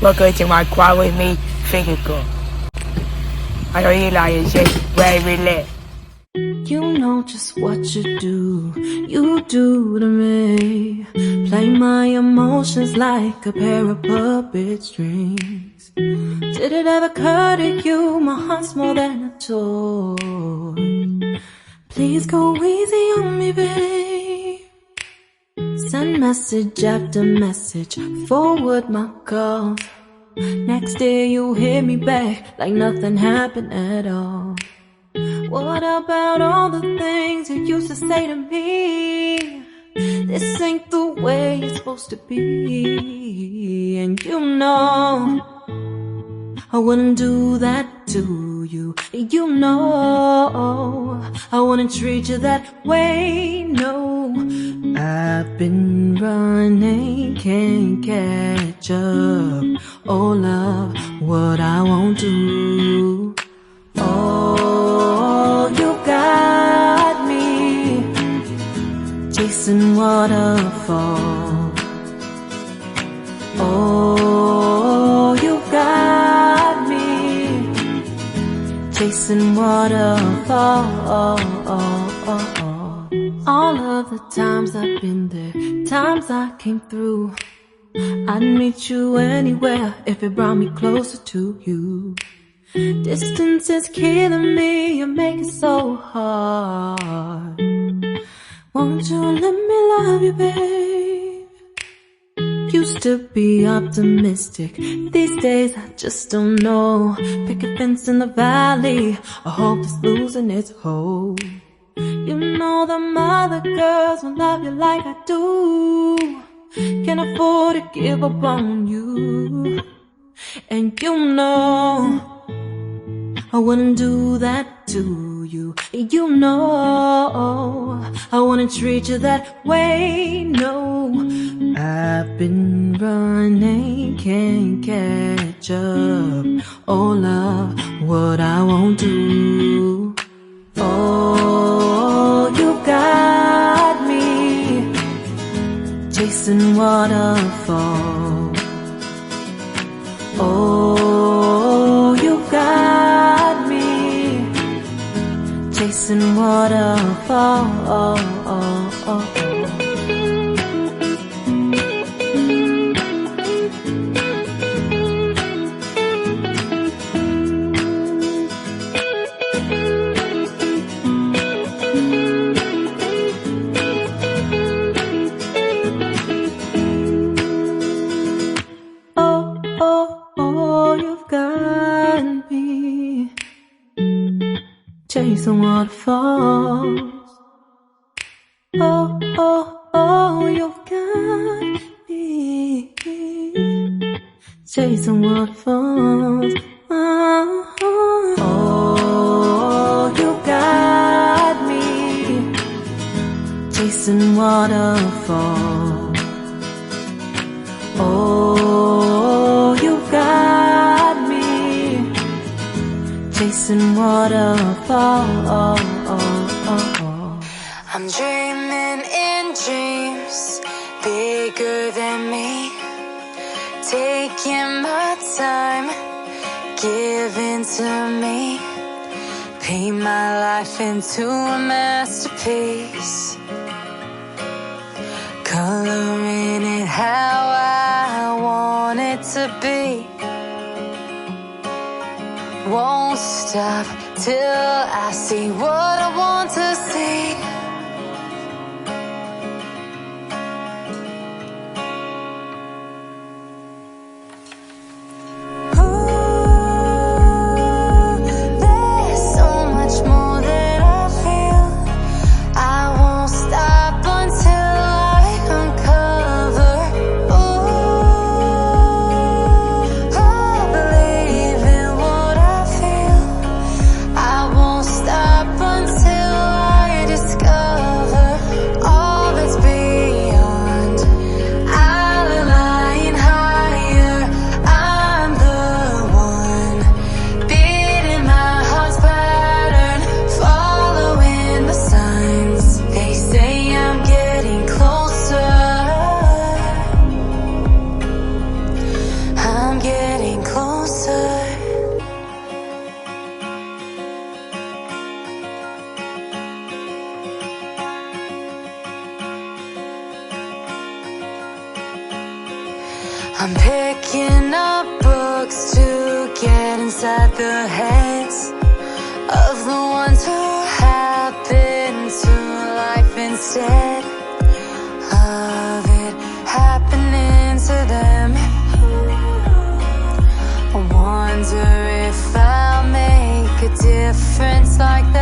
Welcome to my quad with me, finger girl. I know you like it, shit, very lit. You know just what you do to me. Play my emotions like a pair of puppet strings. Did it ever occur to you my heart's more than a toy? Please go easy on me, babe. Send message after message, forward my calls. Next day you hit me back like nothing happened at all. What about all the things you used to say to me? This ain't the way it's supposed to be. And you know I wouldn't do that to you. You know I wouldn't treat you that way, no. I've been running, can't catch up. Oh love, what I won't do. Oh, you got me chasing waterfalls. Oh, you got me chasing waterfalls. All of the times I've been there, times I came through, I'd meet you anywhere if it brought me closer to you. Distance is killing me, you make it so hard. Won't you let me love you, babe? Used to be optimistic, these days I just don't know. Pick a fence in the valley, I hope it's losing its hold. You know them other girls won't love you like I do. Can't afford to give up on you. And you know I wouldn't do that to you. You know I wouldn't treat you that way, no. I've been running, can't catch up. Oh love, what I won't do. Oh, you got me chasing waterfalls. Oh, you got me chasing waterfalls. Chasing waterfalls. Oh, oh, oh, you've got me chasing waterfalls. Oh, oh, oh, you got me chasing waterfalls. Oh, you got me chasing waterfalls. I'm dreaming in dreams bigger than me, taking my time, giving to me, paint my life into a masterpiece, coloring it how I want it to be. Won't stop till I see what I want to see. Discover I'm picking up books to get inside the heads of the ones who happen to life instead of it happening to them. I wonder if I'll make a difference like that.